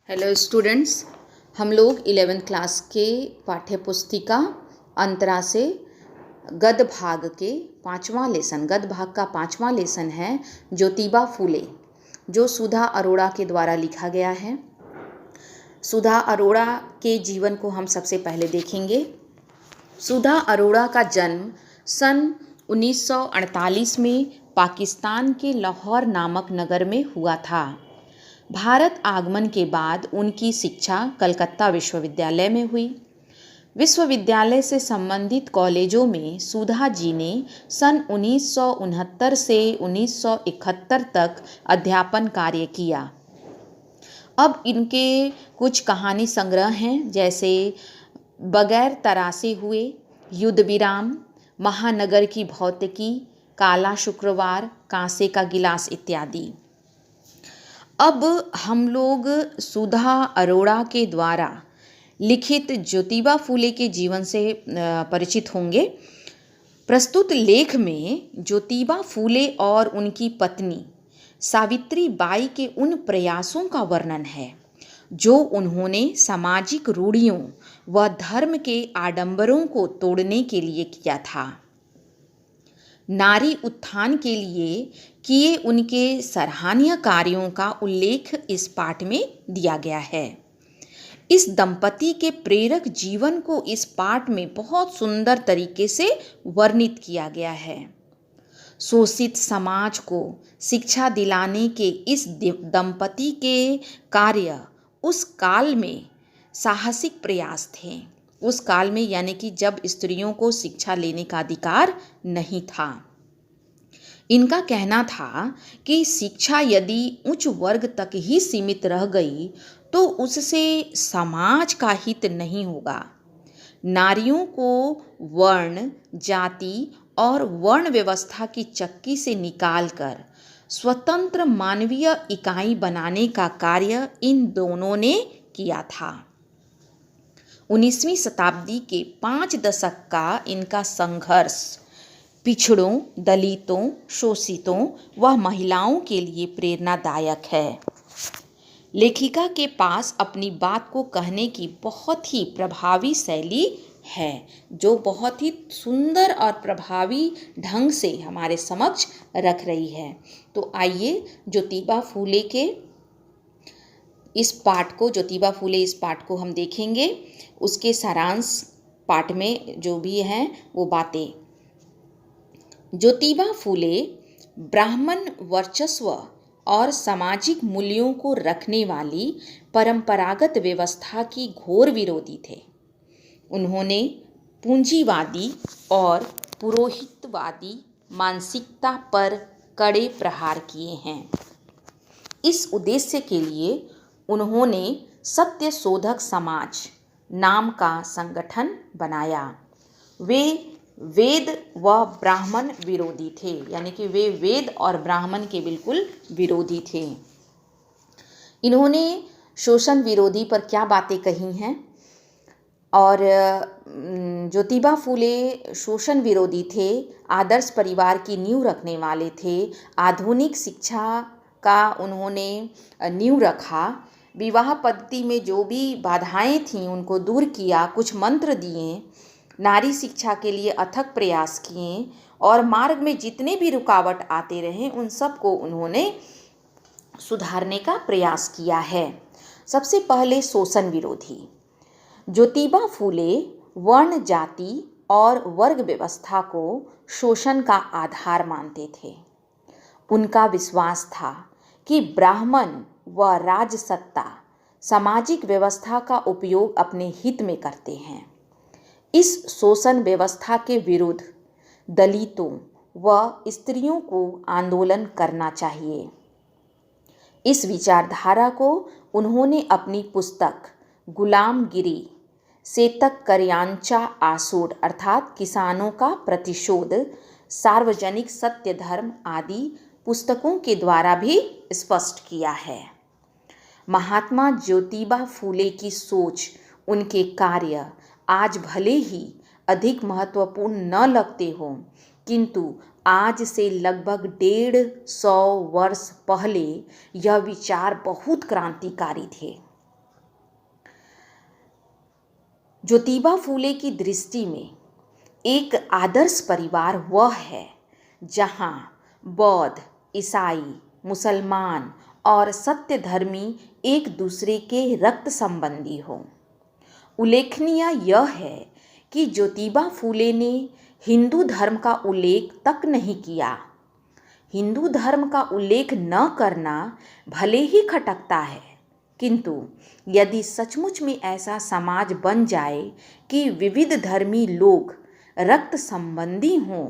Hello students, हम लोग 11th class के पाठ्य पुस्तिका अंतरा से गद्य भाग के गद्य भाग का पांचवा लेसन है ज्योतिबा फूले, जो सुधा अरोड़ा के द्वारा लिखा गया है। सुधा अरोड़ा के जीवन को हम सबसे पहले देखेंगे। सुधा अरोड़ा का जन्म सन 1948 में पाकिस्तान के लाहौर नामक नगर में हुआ था। भारत आगमन के बाद उनकी शिक्षा कलकत्ता विश्वविद्यालय में हुई। विश्वविद्यालय से संबंधित कॉलेजों में सुधा जी ने सन 1969 से 1971 तक अध्यापन कार्य किया। अब इनके कुछ कहानी संग्रह हैं, जैसे बगैर तरासे हुए, युद्ध विराम, महानगर की भौतिकी, काला शुक्रवार, कांसे का गिलास इत्यादि। अब हम लोग सुधा अरोड़ा के द्वारा लिखित ज्योतिबा फूले के जीवन से परिचित होंगे। प्रस्तुत लेख में ज्योतिबा फूले और उनकी पत्नी सावित्री बाई के उन प्रयासों का वर्णन है जो उन्होंने सामाजिक रूढ़ियों व धर्म के आडंबरों को तोड़ने के लिए किया था। नारी उत्थान के लिए किए उनके सराहनीय कार्यों का उल्लेख इस पाठ में दिया गया है। इस दंपति के प्रेरक जीवन को इस पाठ में बहुत सुंदर तरीके से वर्णित किया गया है। शोषित समाज को शिक्षा दिलाने के इस दंपति के कार्य उस काल में साहसिक प्रयास थे। उस काल में यानी कि जब स्त्रियों को शिक्षा लेने का अधिकार नहीं था। इनका कहना था कि शिक्षा यदि उच्च वर्ग तक ही सीमित रह गई तो उससे समाज का हित नहीं होगा। नारियों को वर्ण, जाति और वर्ण व्यवस्था की चक्की से निकालकर स्वतंत्र मानवीय इकाई बनाने का कार्य इन दोनों ने किया था। 19वीं शताब्दी के 5 दशक का इनका संघर्ष पिछड़ों, दलितों, शोषितों व महिलाओं के लिए प्रेरणादायक है। लेखिका के पास अपनी बात को कहने की बहुत ही प्रभावी शैली है, जो बहुत ही सुंदर और प्रभावी ढंग से हमारे समक्ष रख रही है। तो आइए ज्योतिबा फूले इस पाठ को हम देखेंगे। उसके सारांश पाठ में जो भी हैं वो बातें। ज्योतिबा फूले ब्राह्मण वर्चस्व और सामाजिक मूल्यों को रखने वाली परंपरागत व्यवस्था की घोर विरोधी थे। उन्होंने पूंजीवादी और पुरोहितवादी मानसिकता पर कड़े प्रहार किए हैं। इस उद्देश्य के लिए उन्होंने सत्य शोधक समाज नाम का संगठन बनाया। वे वेद व ब्राह्मण विरोधी थे, यानी कि वे वेद और ब्राह्मण के बिल्कुल विरोधी थे। इन्होंने शोषण विरोधी पर क्या बातें कही हैं। और ज्योतिबा फूले शोषण विरोधी थे, आदर्श परिवार की नींव रखने वाले थे, आधुनिक शिक्षा का उन्होंने नींव रखा, विवाह पद्धति में जो भी बाधाएं थीं उनको दूर किया, कुछ मंत्र दिए, नारी शिक्षा के लिए अथक प्रयास किए और मार्ग में जितने भी रुकावट आते रहे उन सब को उन्होंने सुधारने का प्रयास किया है। सबसे पहले शोषण विरोधी। ज्योतिबा फूले वर्ण, जाति और वर्ग व्यवस्था को शोषण का आधार मानते थे। उनका विश्वास था कि ब्राह्मण व राजसत्ता सामाजिक व्यवस्था का उपयोग अपने हित में करते हैं। इस शोषण व्यवस्था के विरुद्ध दलितों व स्त्रियों को आंदोलन करना चाहिए। इस विचारधारा को उन्होंने अपनी पुस्तक गुलामगिरी, सेतक करयांचा आसूड अर्थात किसानों का प्रतिशोध, सार्वजनिक सत्य धर्म आदि पुस्तकों के द्वारा भी स्पष्ट किया है। महात्मा ज्योतिबा फूले की सोच, उनके कार्य आज भले ही अधिक महत्वपूर्ण न लगते हों, किंतु आज से लगभग 150 वर्ष पहले यह विचार बहुत क्रांतिकारी थे। ज्योतिबा फूले की दृष्टि में एक आदर्श परिवार वह है जहाँ बौद्ध, ईसाई, मुसलमान और सत्य धर्मी एक दूसरे के रक्त संबंधी हों। उल्लेखनीय यह है कि ज्योतिबा फूले ने हिंदू धर्म का उल्लेख तक नहीं किया। हिंदू धर्म का उल्लेख न करना भले ही खटकता है, किंतु यदि सचमुच में ऐसा समाज बन जाए कि विविध धर्मी लोग रक्त संबंधी हों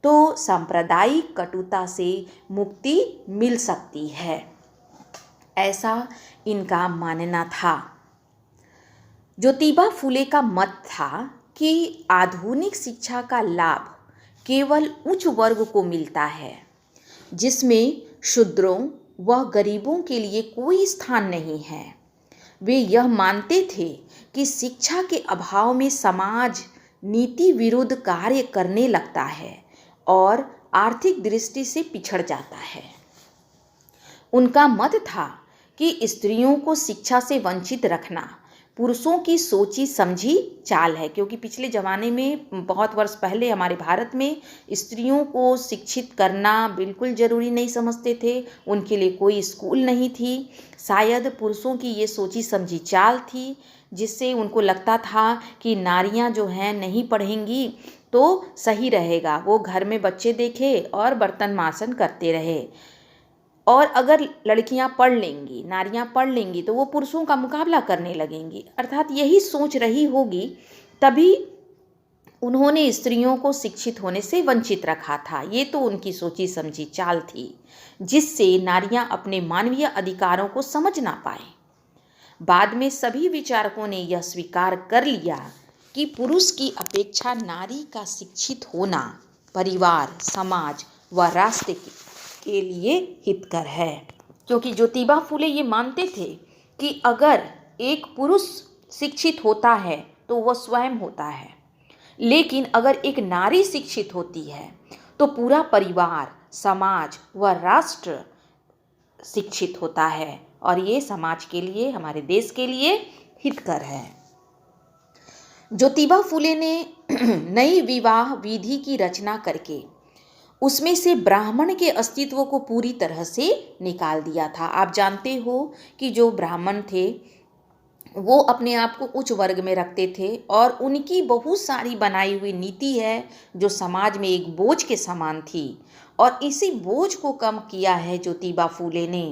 तो सांप्रदायिक कटुता से मुक्ति मिल सकती है, ऐसा इनका मानना था। ज्योतिबा फूले का मत था कि आधुनिक शिक्षा का लाभ केवल उच्च वर्ग को मिलता है, जिसमें शूद्रों व गरीबों के लिए कोई स्थान नहीं है। वे यह मानते थे कि शिक्षा के अभाव में समाज नीति विरुद्ध कार्य करने लगता है और आर्थिक दृष्टि से पिछड़ जाता है। उनका मत था कि स्त्रियों को शिक्षा से वंचित रखना पुरुषों की सोची समझी चाल है, क्योंकि पिछले ज़माने में बहुत वर्ष पहले हमारे भारत में स्त्रियों को शिक्षित करना बिल्कुल ज़रूरी नहीं समझते थे। उनके लिए कोई स्कूल नहीं थी। शायद पुरुषों की ये सोची समझी चाल थी, जिससे उनको लगता था कि नारियां जो हैं नहीं पढ़ेंगी तो सही रहेगा, वो घर में बच्चे देखे और बर्तन मासन करते रहे, और अगर लड़कियां पढ़ लेंगी, नारियां पढ़ लेंगी तो वो पुरुषों का मुकाबला करने लगेंगी। अर्थात यही सोच रही होगी, तभी उन्होंने स्त्रियों को शिक्षित होने से वंचित रखा था। ये तो उनकी सोची समझी चाल थी, जिससे नारियां अपने मानवीय अधिकारों को समझ ना पाए। बाद में सभी विचारकों ने यह स्वीकार कर लिया कि पुरुष की अपेक्षा नारी का शिक्षित होना परिवार, समाज व राष्ट्र के लिए हितकर है, क्योंकि ज्योतिबा फूले ये मानते थे कि अगर एक पुरुष शिक्षित होता है तो वह स्वयं होता है, लेकिन अगर एक नारी शिक्षित होती है तो पूरा परिवार, समाज व राष्ट्र शिक्षित होता है, और ये समाज के लिए, हमारे देश के लिए हितकर है। ज्योतिबा फूले ने नई विवाह विधि की रचना करके उसमें से ब्राह्मण के अस्तित्व को पूरी तरह से निकाल दिया था। आप जानते हो कि जो ब्राह्मण थे वो अपने आप को उच्च वर्ग में रखते थे, और उनकी बहुत सारी बनाई हुई नीति है जो समाज में एक बोझ के समान थी, और इसी बोझ को कम किया है ज्योतिबा फूले ने।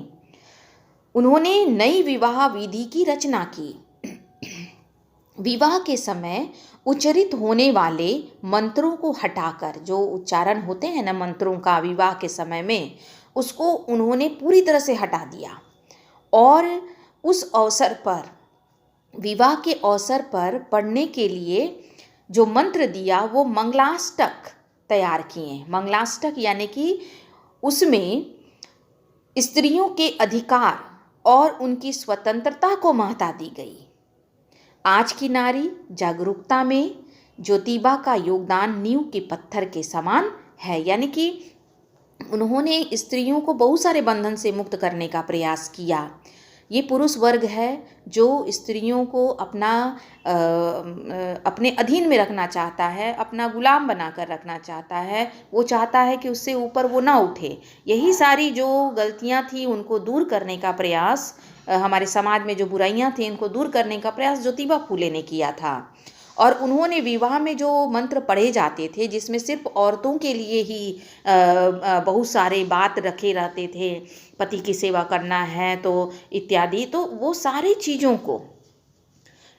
उन्होंने नई विवाह विधि की रचना की। विवाह के समय उच्चरित होने वाले मंत्रों को हटाकर, जो उच्चारण होते हैं ना मंत्रों का विवाह के समय में, उसको उन्होंने पूरी तरह से हटा दिया, और उस अवसर पर, विवाह के अवसर पर पढ़ने के लिए जो मंत्र दिया वो मंगलाष्टक तैयार किए। मंगलाष्टक यानी कि उसमें स्त्रियों के अधिकार और उनकी स्वतंत्रता को महत्ता दी गई। आज की नारी जागरूकता में ज्योतिबा का योगदान नींव के पत्थर के समान है, यानी कि उन्होंने स्त्रियों को बहुत सारे बंधन से मुक्त करने का प्रयास किया। ये पुरुष वर्ग है जो स्त्रियों को अपने अधीन में रखना चाहता है, अपना गुलाम बनाकर रखना चाहता है। वो चाहता है कि उससे ऊपर वो ना उठे। यही सारी जो गलतियां थी उनको दूर करने का प्रयास, हमारे समाज में जो बुराइयां थी इनको दूर करने का प्रयास ज्योतिबा फूले ने किया था। और उन्होंने विवाह में जो मंत्र पढ़े जाते थे, जिसमें सिर्फ औरतों के लिए ही बहुत सारे बात रखे रहते थे, पति की सेवा करना है तो इत्यादि, तो वो सारी चीज़ों को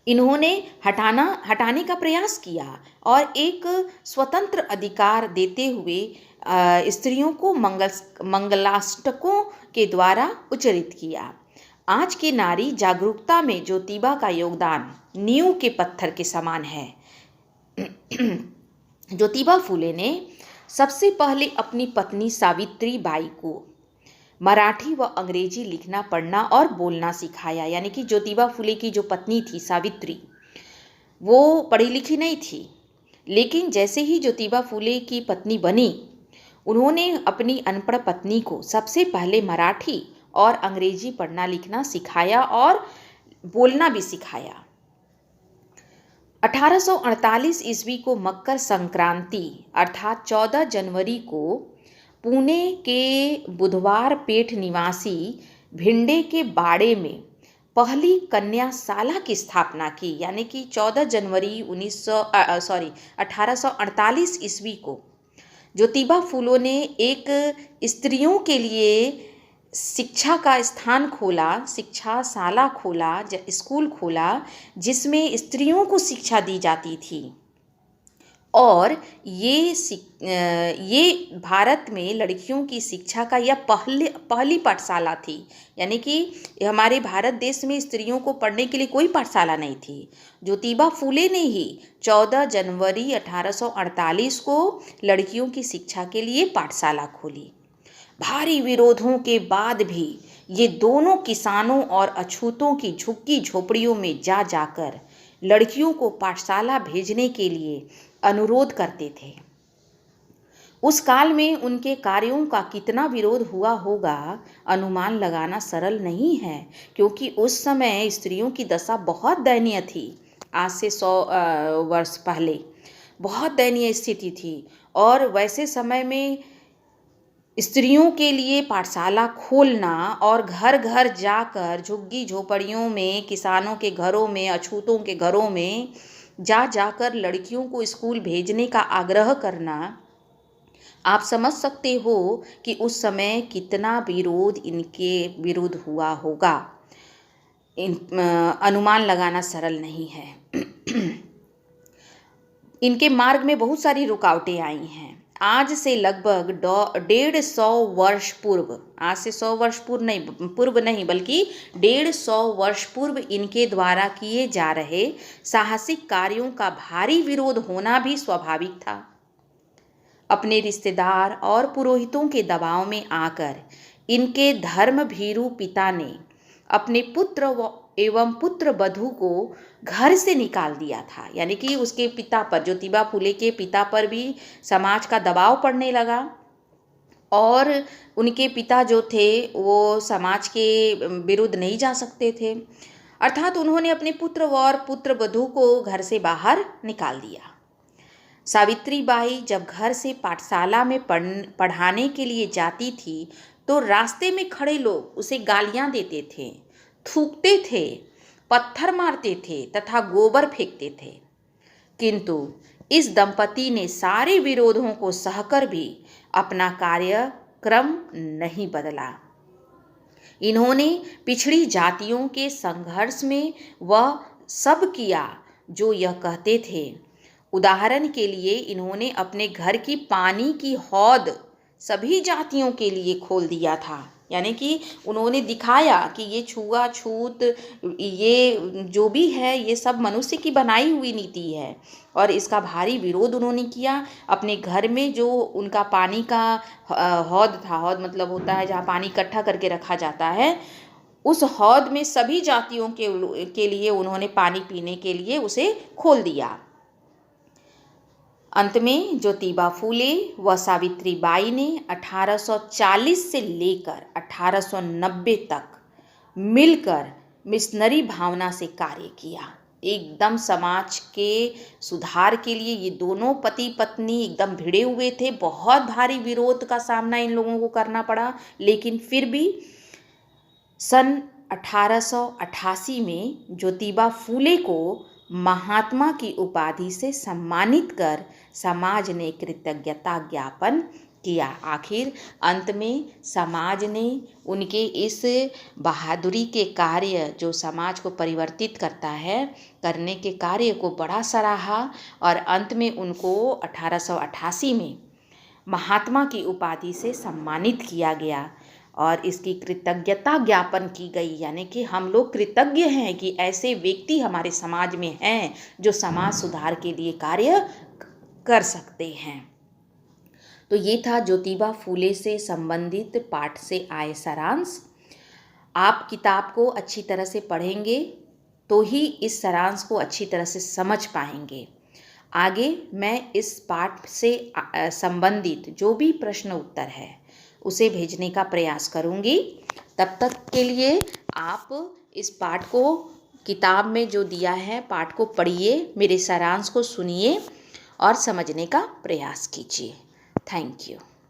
इन्होंने हटाने का प्रयास किया और एक स्वतंत्र अधिकार देते हुए स्त्रियों को मंगलाष्टकों के द्वारा उच्चरित किया। आज की नारी जागरूकता में ज्योतिबा का योगदान नींव के पत्थर के समान है। ज्योतिबा फूले ने सबसे पहले अपनी पत्नी सावित्री बाई को मराठी व अंग्रेजी लिखना, पढ़ना और बोलना सिखाया। यानी कि ज्योतिबा फूले की जो पत्नी थी सावित्री, वो पढ़ी लिखी नहीं थी, लेकिन जैसे ही ज्योतिबा फूले की पत्नी बनी, उन्होंने अपनी अनपढ़ पत्नी को सबसे पहले मराठी और अंग्रेजी पढ़ना लिखना सिखाया और बोलना भी सिखाया। 1848 ईस्वी को मकर संक्रांति अर्थात 14 जनवरी को पुणे के बुधवार पेठ निवासी भिंडे के बाड़े में पहली कन्याशाला की स्थापना की। यानी कि 14 जनवरी 1848 ईस्वी को ज्योतिबा फूले ने एक स्त्रियों के लिए शिक्षा का स्थान खोला, शिक्षाशाला खोला, स्कूल खोला जिसमें स्त्रियों को शिक्षा दी जाती थी। और ये भारत में लड़कियों की शिक्षा का यह पहली पाठशाला थी। यानी कि हमारे भारत देश में स्त्रियों को पढ़ने के लिए कोई पाठशाला नहीं थी। ज्योतिबा फूले ने ही 14 जनवरी 1848 को लड़कियों की शिक्षा के लिए पाठशाला खोली। भारी विरोधों के बाद भी ये दोनों किसानों और अछूतों की झुग्गी झोपड़ियों में जाकर लड़कियों को पाठशाला भेजने के लिए अनुरोध करते थे। उस काल में उनके कार्यों का कितना विरोध हुआ होगा अनुमान लगाना सरल नहीं है, क्योंकि उस समय स्त्रियों की दशा बहुत दयनीय थी। आज से 100 वर्ष पहले बहुत दयनीय स्थिति थी। और वैसे समय में स्त्रियों के लिए पाठशाला खोलना और घर घर जाकर झुग्गी झोपड़ियों में, किसानों के घरों में, अछूतों के घरों में जाकर लड़कियों को स्कूल भेजने का आग्रह करना, आप समझ सकते हो कि उस समय कितना विरोध इनके विरुद्ध हुआ होगा। अनुमान लगाना सरल नहीं है। इनके मार्ग में बहुत सारी रुकावटें आई हैं। आज से लगभग 150 वर्ष पूर्व, आज से 100 वर्ष पूर्व नहीं बल्कि 150 वर्ष पूर्व इनके द्वारा किए जा रहे साहसिक कार्यों का भारी विरोध होना भी स्वाभाविक था। अपने रिश्तेदार और पुरोहितों के दबाव में आकर इनके धर्मभीरू पिता ने अपने पुत्र एवं पुत्र वधू को घर से निकाल दिया था। यानी कि उसके पिता पर, ज्योतिबा फूले के पिता पर भी समाज का दबाव पड़ने लगा और उनके पिता जो थे वो समाज के विरुद्ध नहीं जा सकते थे। अर्थात उन्होंने अपने पुत्र और पुत्र वधू को घर से बाहर निकाल दिया। सावित्रीबाई जब घर से पाठशाला में पढ़ाने के लिए जाती थी तो रास्ते में खड़े लोग उसे गालियां देते थे, थूकते थे, पत्थर मारते थे तथा गोबर फेंकते थे। किंतु इस दंपति ने सारे विरोधों को सहकर भी अपना कार्यक्रम नहीं बदला। इन्होंने पिछड़ी जातियों के संघर्ष में वह सब किया जो यह कहते थे। उदाहरण के लिए इन्होंने अपने घर की पानी की हौद सभी जातियों के लिए खोल दिया था। यानी कि उन्होंने दिखाया कि ये छुआछूत, ये जो भी है, ये सब मनुष्य की बनाई हुई नीति है और इसका भारी विरोध उन्होंने किया। अपने घर में जो उनका पानी का हौद था, हौद मतलब होता है जहाँ पानी इकट्ठा करके रखा जाता है, उस हौद में सभी जातियों के लिए उन्होंने पानी पीने के लिए उसे खोल दिया। अंत में ज्योतिबा फूले व सावित्रीबाई ने 1840 से लेकर 1890 तक मिलकर मिशनरी भावना से कार्य किया। एकदम समाज के सुधार के लिए ये दोनों पति पत्नी एकदम भिड़े हुए थे। बहुत भारी विरोध का सामना इन लोगों को करना पड़ा, लेकिन फिर भी सन 1888 में ज्योतिबा फूले को महात्मा की उपाधि से सम्मानित कर समाज ने कृतज्ञता ज्ञापन किया। आखिर अंत में समाज ने उनके इस बहादुरी के कार्य, जो समाज को परिवर्तित करता है, करने के कार्य को बड़ा सराहा और अंत में उनको 1888 में महात्मा की उपाधि से सम्मानित किया गया और इसकी कृतज्ञता ज्ञापन की गई। यानी कि हम लोग कृतज्ञ हैं कि ऐसे व्यक्ति हमारे समाज में हैं जो समाज सुधार के लिए कार्य कर सकते हैं। तो ये था ज्योतिबा फूले से संबंधित पाठ से आए सारांश। आप किताब को अच्छी तरह से पढ़ेंगे तो ही इस सारांश को अच्छी तरह से समझ पाएंगे। आगे मैं इस पाठ से संबंधित जो भी प्रश्न उत्तर है उसे भेजने का प्रयास करूंगी। तब तक के लिए आप इस पाठ को किताब में जो दिया है पाठ को पढ़िए, मेरे सारांश को सुनिए और समझने का प्रयास कीजिए। Thank you.